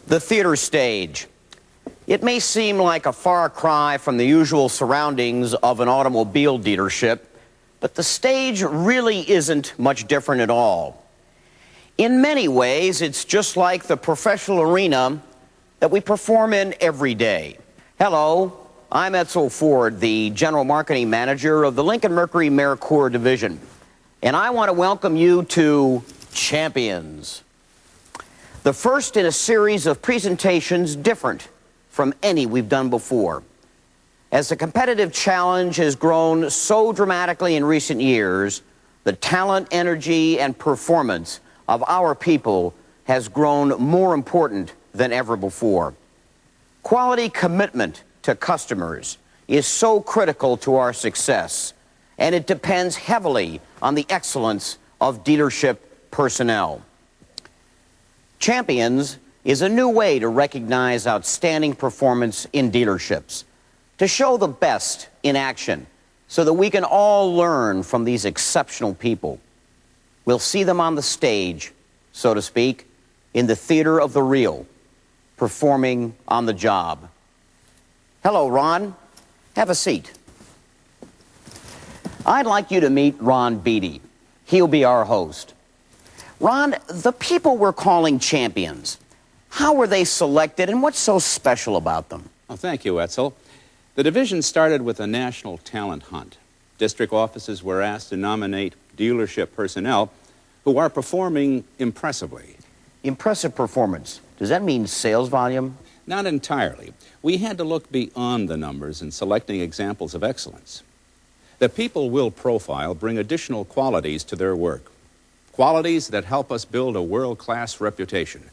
The theater stage. It may seem like a far cry from the usual surroundings of an automobile dealership, but the stage really isn't much different at all. In many ways, it's just like the professional arena that we perform in every day. Hello, I'm Edsel Ford, the General Marketing Manager of the Lincoln Mercury Mercure Division, and I want to welcome you to Champions. The first in a series of presentations different from any we've done before. As the competitive challenge has grown so dramatically in recent years, the talent, energy, and performance of our people has grown more important than ever before. Quality commitment to customers is so critical to our success, and it depends heavily on the excellence of dealership personnel. Champions is a new way to recognize outstanding performance in dealerships, to show the best in action so that we can all learn from these exceptional people. We'll see them on the stage, so to speak, in the theater of the real, performing on the job. Hello, Ron. Have a seat. I'd like you to meet Ron Beatty. He'll be our host. Ron, the people we're calling champions, how were they selected and what's so special about them? Oh, thank you, Edsel. The division started with a national talent hunt. District offices were asked to nominate dealership personnel who are performing impressively. Impressive performance. Does that mean sales volume? Not entirely. We had to look beyond the numbers in selecting examples of excellence. The people we'll profile bring additional qualities to their work. Qualities that help us build a world-class reputation,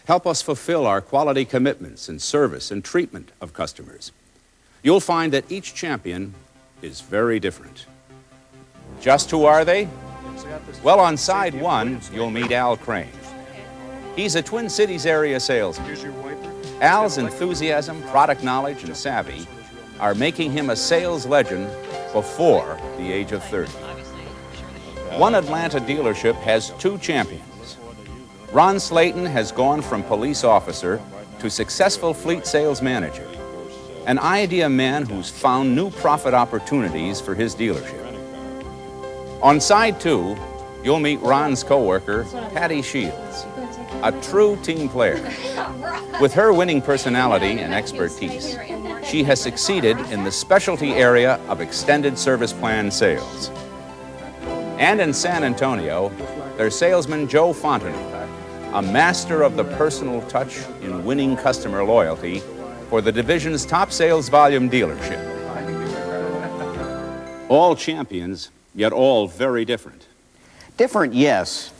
help us fulfill our quality commitments in service and treatment of customers. You'll find that each champion is very different. Just who are they? Well, on side one, you'll meet Al Crane. He's a Twin Cities area salesman. Al's enthusiasm, product knowledge, and savvy are making him a sales legend before the age of 30. One Atlanta dealership has two champions. Ron Slayton has gone from police officer to successful fleet sales manager, an idea man who's found new profit opportunities for his dealership. On side two, you'll meet Ron's coworker, Patty Shields, a true team player. With her winning personality and expertise, she has succeeded in the specialty area of extended service plan sales. And in San Antonio, there's salesman Joe Fontenot, a master of the personal touch in winning customer loyalty for the division's top sales volume dealership. All champions, yet all very different. Different, yes,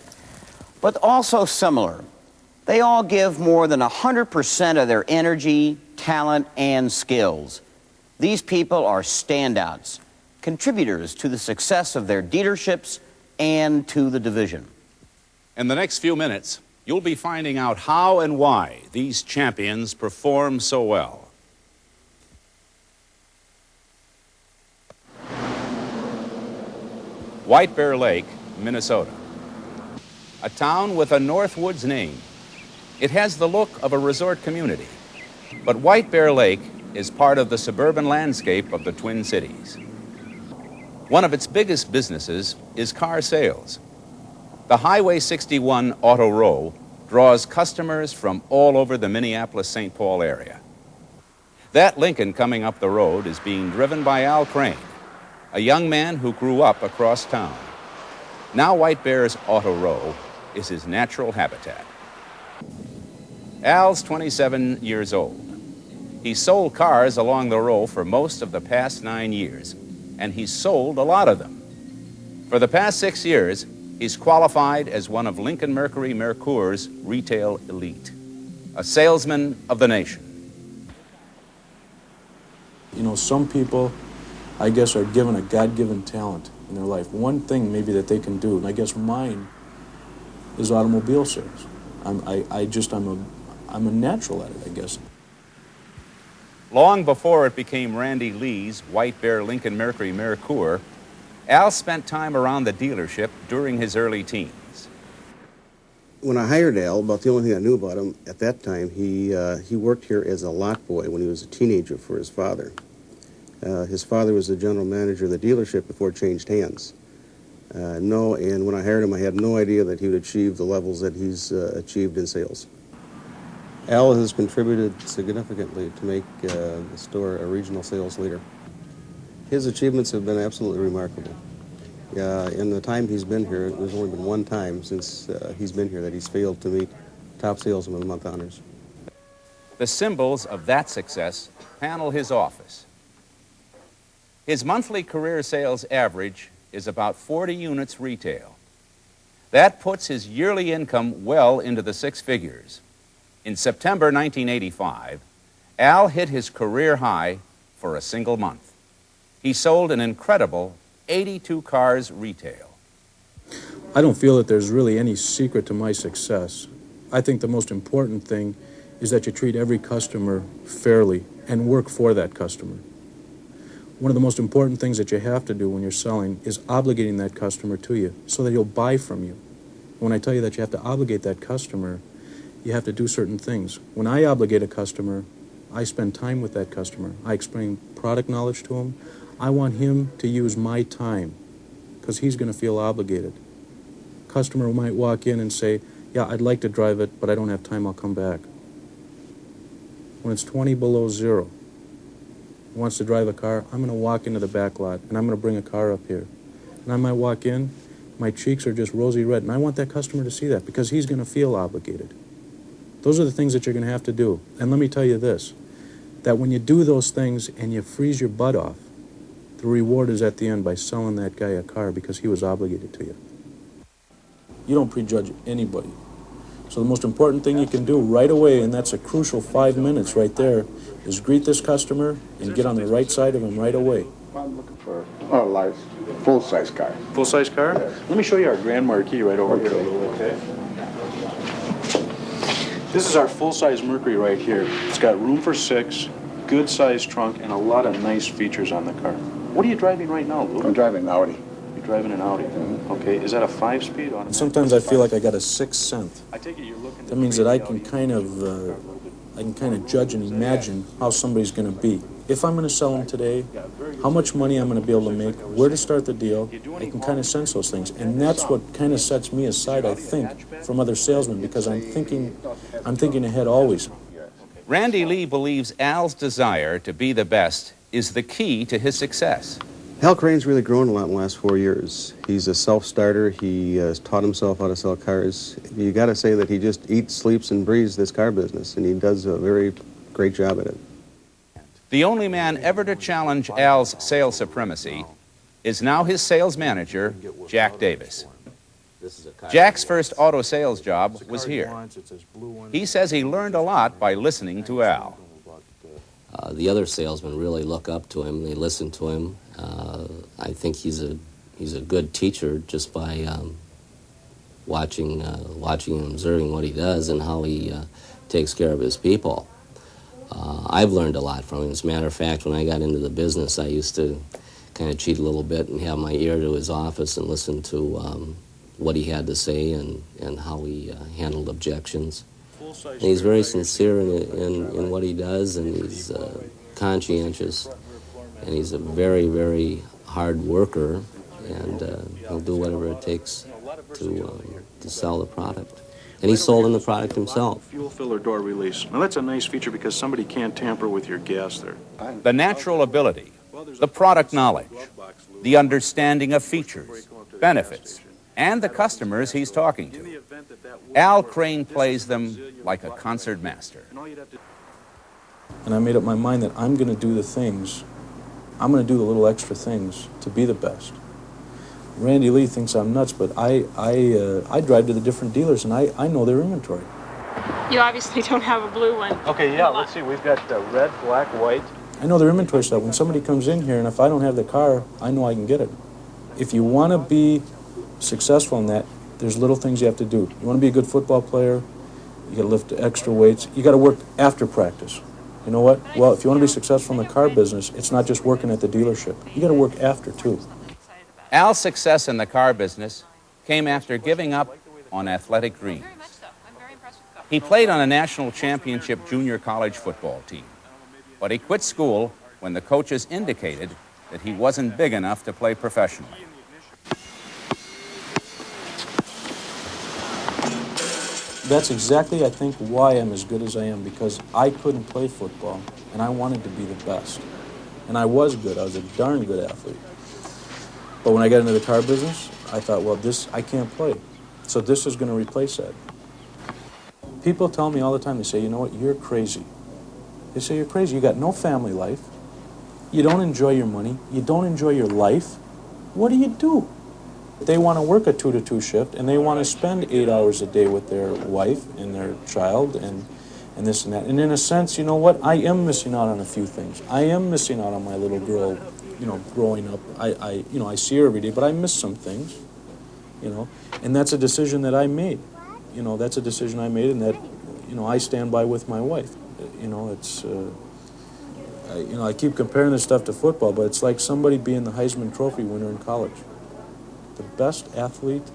but also similar. They all give more than 100% of their energy, talent, and skills. These people are standouts, contributors to the success of their dealerships and to the division. In the next few minutes, you'll be finding out how and why these champions perform so well. White Bear Lake, Minnesota. A town with a Northwoods name. It has the look of a resort community, but White Bear Lake is part of the suburban landscape of the Twin Cities. One of its biggest businesses is car sales. The Highway 61 Auto Row draws customers from all over the Minneapolis-St. Paul area. That Lincoln coming up the road is being driven by Al Crane, a young man who grew up across town. Now White Bear's Auto Row is his natural habitat. Al's 27 years old. He sold cars along the row for most of the past 9 years, and he's sold a lot of them. For the past 6 years, he's qualified as one of Lincoln Mercury Mercure's retail elite, a salesman of the nation. You know, some people, I guess, are given a God-given talent in their life. One thing maybe that they can do, and I guess mine is automobile sales. I'm a natural at it, I guess. Long before it became Randy Lee's White Bear Lincoln Mercury Mercure, Al spent time around the dealership during his early teens. When I hired Al, about the only thing I knew about him at that time, he worked here as a lot boy when he was a teenager for his father. His father was the general manager of the dealership before it changed hands. And when I hired him, I had no idea that he would achieve the levels that he's achieved in sales. Al has contributed significantly to make the store a regional sales leader. His achievements have been absolutely remarkable. In the time he's been here, there's only been one time since he's been here that he's failed to meet top salesman of the month honors. The symbols of that success panel his office. His monthly career sales average is about 40 units retail. That puts his yearly income well into the six figures. In September 1985, Al hit his career high for a single month. He sold an incredible 82 cars retail. I don't feel that there's really any secret to my success. I think the most important thing is that you treat every customer fairly and work for that customer. One of the most important things that you have to do when you're selling is obligating that customer to you so that he'll buy from you. When I tell you that you have to obligate that customer, you have to do certain things. When I obligate a customer, I spend time with that customer. I explain product knowledge to him. I want him to use my time because he's going to feel obligated. Customer might walk in and say, yeah, I'd like to drive it, but I don't have time, I'll come back. When it's 20 below zero, he wants to drive a car, I'm going to walk into the back lot and I'm going to bring a car up here. And I might walk in, my cheeks are just rosy red, and I want that customer to see that because he's going to feel obligated. Those are the things that you're going to have to do. And let me tell you this, that when you do those things and you freeze your butt off, the reward is at the end by selling that guy a car because he was obligated to you. You don't prejudge anybody. So the most important thing you can do right away, and that's a crucial 5 minutes right there, is greet this customer and get on the right side of him right away. I'm looking for a large, full-size car. Full-size car? Yes. Let me show you our Grand Marquis right over here. Okay. This is our full-size Mercury right here. It's got room for 6, good-sized trunk, and a lot of nice features on the car. What are you driving right now, Lou? I'm driving an Audi. You're driving an Audi. Mm-hmm. Okay, is that a 5-speed? Sometimes I feel like I got a sixth sense. That means that I can kind of judge and imagine how somebody's going to be. If I'm going to sell them today, how much money I'm going to be able to make, where to start the deal, I can kind of sense those things. And that's what kind of sets me aside, I think, from other salesmen, because I'm thinking ahead always. Randy Lee believes Al's desire to be the best is the key to his success. Al Crane's really grown a lot in the last 4 years. He's a self-starter. He has taught himself how to sell cars. You got to say that he just eats, sleeps, and breathes this car business, and he does a very great job at it. The only man ever to challenge Al's sales supremacy is now his sales manager, Jack Davis. Jack's first auto sales job was here. He says he learned a lot by listening to Al. The other salesmen really look up to him. They listen to him. I think he's a good teacher just by watching and observing what he does and how he takes care of his people. I've learned a lot from him. As a matter of fact, when I got into the business, I used to kind of cheat a little bit and have my ear to his office and listen to what he had to say and how he handled objections. And he's very sincere in what he does, and he's conscientious, and he's a very, very hard worker, and he'll do whatever it takes to sell the product. And he's sold in the product himself. Fuel filler door release. Now that's a nice feature because somebody can't tamper with your gas there. The natural ability, the product knowledge, the understanding of features, benefits, and the customers he's talking to. Al Crane plays them like a concert master. And I made up my mind that I'm going to do the things, I'm going to do the little extra things to be the best. Randy Lee thinks I'm nuts, but I drive to the different dealers and I know their inventory. You obviously don't have a blue one. Okay, yeah, let's see. We've got red, black, white. I know their inventory stuff. When somebody comes in here and if I don't have the car, I know I can get it. If you want to be successful in that, there's little things you have to do. You want to be a good football player, you got to lift extra weights. You got to work after practice. You know what? Well, if you want to be successful in the car business, it's not just working at the dealership. You got to work after, too. Al's success in the car business came after giving up on athletic dreams. He played on a national championship junior college football team, but he quit school when the coaches indicated that he wasn't big enough to play professionally. That's exactly, I think, why I'm as good as I am, because I couldn't play football, and I wanted to be the best. And I was good. I was a darn good athlete. But when I got into the car business, I thought, well, I can't play. So this is going to replace that. People tell me all the time, they say, you know what, you're crazy. They say, you're crazy. You got no family life. You don't enjoy your money. You don't enjoy your life. What do you do? They want to work a 2 to 2 shift, and they want to spend 8 hours a day with their wife and their child and this and that. And in a sense, you know what? I am missing out on a few things. I am missing out on my little girl, growing up. I see her every day, but I miss some things, And that's a decision that I made. That's a decision I made, and that, I stand by with my wife. I keep comparing this stuff to football, but it's like somebody being the Heisman Trophy winner in college. The best athlete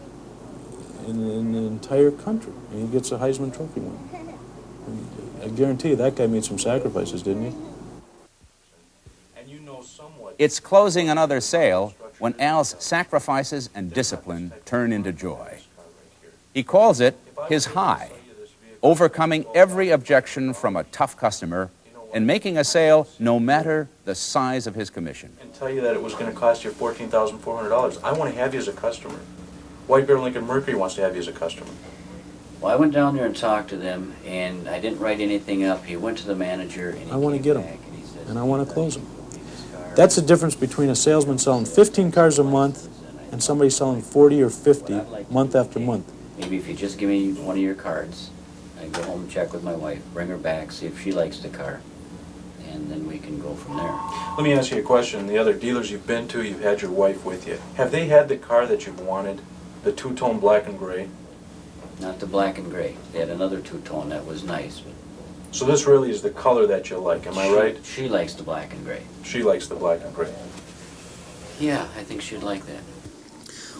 in the entire country, and he gets a Heisman Trophy win. I guarantee you that guy made some sacrifices, didn't he? It's closing another sale when Al's sacrifices and discipline turn into joy. He calls it his high, overcoming every objection from a tough customer and making a sale no matter the size of his commission. And tell you that it was going to cost you $14,400. I want to have you as a customer. White Bear Lincoln Mercury wants to have you as a customer. Well, I went down there and talked to them, and I didn't write anything up. He went to the manager, and he I want to get him, and he says, and I want to close him. That's the difference between a salesman selling 15 cars a month and somebody selling 40 or 50 month after month. Maybe if you just give me one of your cards, I go home, check with my wife, bring her back, see if she likes the car, and then we can go from there. Let me ask you a question. The other dealers you've been to, you've had your wife with you. Have they had the car that you've wanted, the two-tone black and gray? Not the black and gray. They had another two-tone that was nice. But so this really is the color that you like, am I right? She likes the black and gray. She likes the black and gray. Yeah, I think she'd like that.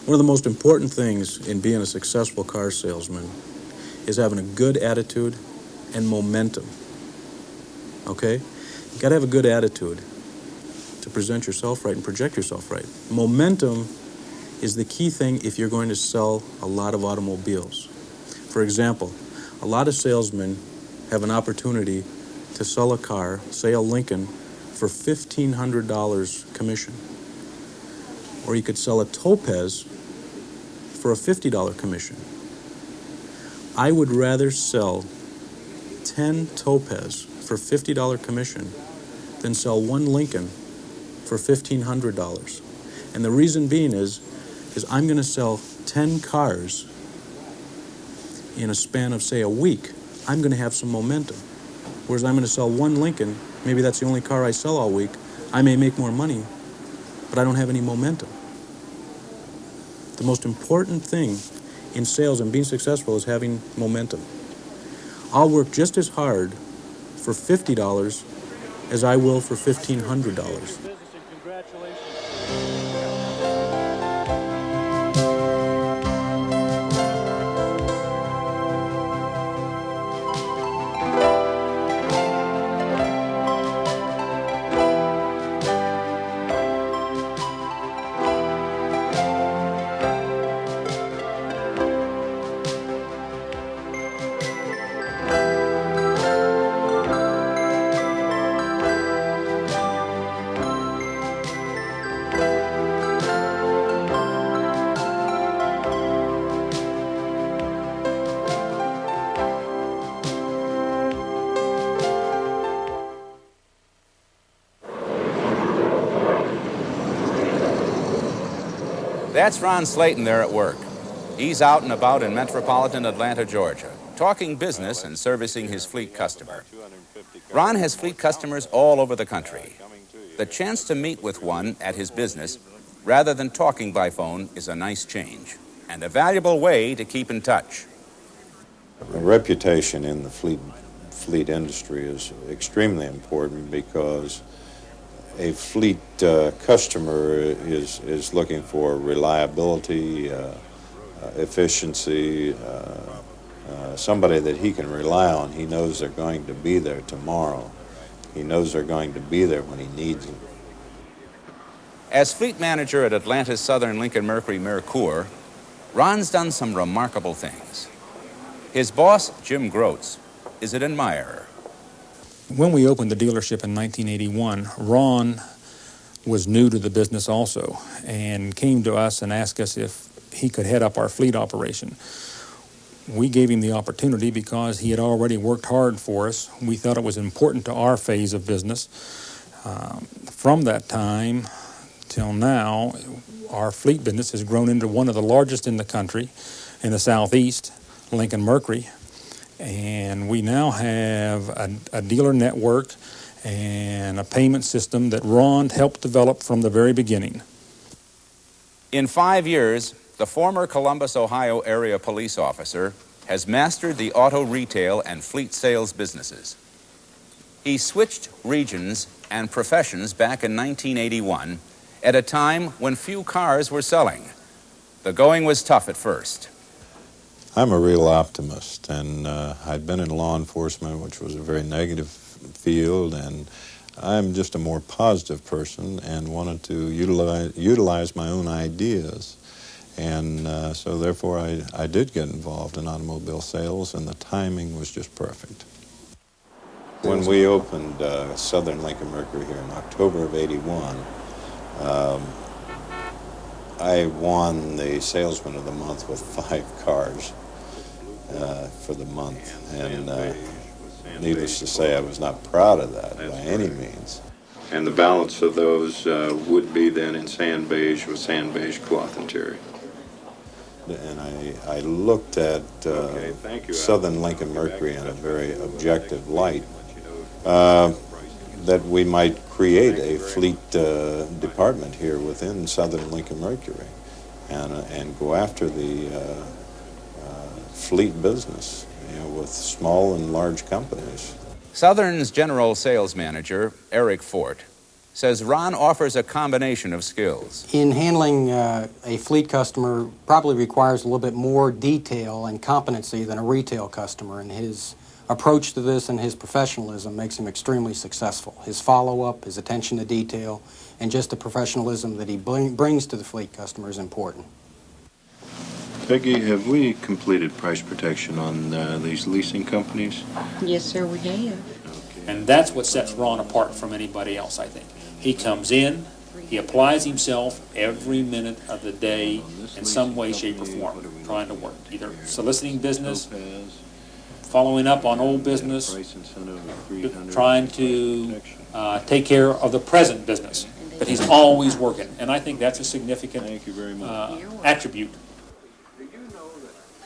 One of the most important things in being a successful car salesman is having a good attitude and momentum. Okay? You got to have a good attitude to present yourself right and project yourself right. Momentum is the key thing if you're going to sell a lot of automobiles. For example, a lot of salesmen have an opportunity to sell a car, say a Lincoln, for $1,500 commission. Or you could sell a Topaz for a $50 commission. I would rather sell 10 Topaz for $50 commission than sell one Lincoln for $1,500. And the reason being is I'm going to sell 10 cars in a span of, say, a week. I'm going to have some momentum. Whereas I'm going to sell one Lincoln, maybe that's the only car I sell all week. I may make more money, but I don't have any momentum. The most important thing in sales and being successful is having momentum. I'll work just as hard for $50 as I will for $1,500. That's Ron Slayton there at work. He's out and about in metropolitan Atlanta, Georgia, talking business and servicing his fleet customer. Ron has fleet customers all over the country. The chance to meet with one at his business, rather than talking by phone, is a nice change and a valuable way to keep in touch. A reputation in the fleet industry is extremely important because a fleet customer is looking for reliability, efficiency, somebody that he can rely on. He knows they're going to be there tomorrow. He knows they're going to be there when he needs them. As fleet manager at Atlanta's Southern Lincoln Mercury Mercure, Ron's done some remarkable things. His boss, Jim Groats, is an admirer. When we opened the dealership in 1981, Ron was new to the business also and came to us and asked us if he could head up our fleet operation. We gave him the opportunity because he had already worked hard for us. We thought it was important to our phase of business. From that time till now, our fleet business has grown into one of the largest in the country, in the Southeast, Lincoln Mercury. And we now have a dealer network and a payment system that Ron helped develop from the very beginning. In 5 years, the former Columbus, Ohio area police officer has mastered the auto retail and fleet sales businesses. He switched regions and professions back in 1981 at a time when few cars were selling. The going was tough at first. I'm a real optimist, and I'd been in law enforcement, which was a very negative field, and I'm just a more positive person and wanted to utilize my own ideas. And so therefore I did get involved in automobile sales, and the timing was just perfect. When we opened Southern Lincoln Mercury here in October of '81, I won the Salesman of the Month with 5 cars for the month, and needless to say, I was not proud of that by any means. And the balance of those would be then in sand beige with sand beige cloth interior. And I looked at Southern Lincoln Mercury in a very objective light, that we might create a fleet department here within Southern Lincoln Mercury and go after the fleet business, with small and large companies. Southern's general sales manager, Eric Fort, says Ron offers a combination of skills. In handling a fleet customer probably requires a little bit more detail and competency than a retail customer, and his approach to this and his professionalism makes him extremely successful. His follow-up, his attention to detail, and just the professionalism that he brings to the fleet customer is important. Peggy, have we completed price protection on these leasing companies? Yes, sir, we have. And that's what sets Ron apart from anybody else, I think. He comes in, he applies himself every minute of the day in some way, shape, or form, trying to work, either soliciting business, following up on old business, trying to take care of the present business. But he's always working, and I think that's a significant attribute.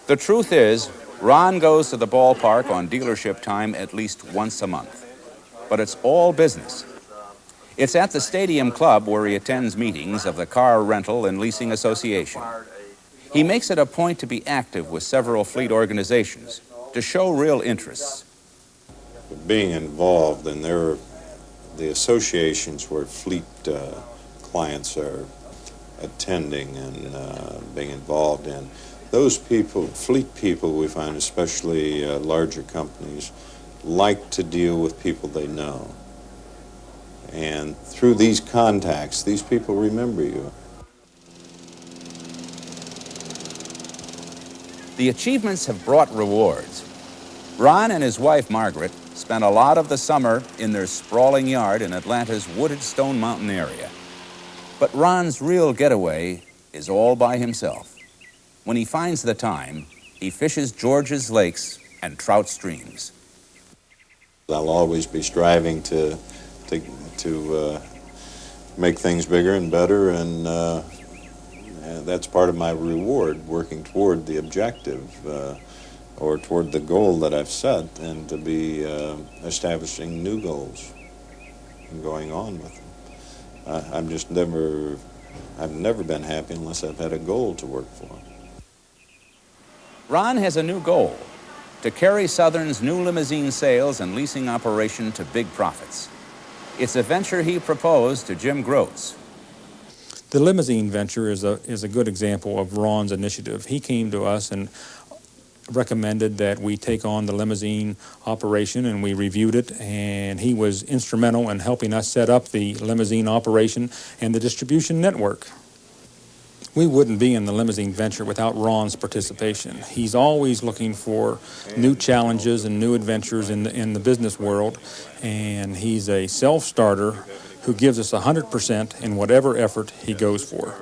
The truth is, Ron goes to the ballpark on dealership time at least once a month. But it's all business. It's at the Stadium Club where he attends meetings of the Car Rental and Leasing Association. He makes it a point to be active with several fleet organizations to show real interests. Being involved in the associations where fleet clients are attending and being involved in, those people, fleet people, we find, especially larger companies, like to deal with people they know. And through these contacts, these people remember you. The achievements have brought rewards. Ron and his wife, Margaret, spent a lot of the summer in their sprawling yard in Atlanta's wooded Stone Mountain area. But Ron's real getaway is all by himself. When he finds the time, he fishes George's lakes and trout streams. I'll always be striving to make things bigger and better, and that's part of my reward, working toward the objective or toward the goal that I've set, and to be establishing new goals and going on with them. I've never been happy unless I've had a goal to work for. Ron has a new goal: to carry Southern's new limousine sales and leasing operation to big profits. It's a venture he proposed to Jim Groats. The limousine venture is a good example of Ron's initiative. He came to us and recommended that we take on the limousine operation, and we reviewed it, and he was instrumental in helping us set up the limousine operation and the distribution network. We wouldn't be in the limousine venture without Ron's participation. He's always looking for new challenges and new adventures in the business world, and he's a self-starter who gives us 100% in whatever effort he goes for.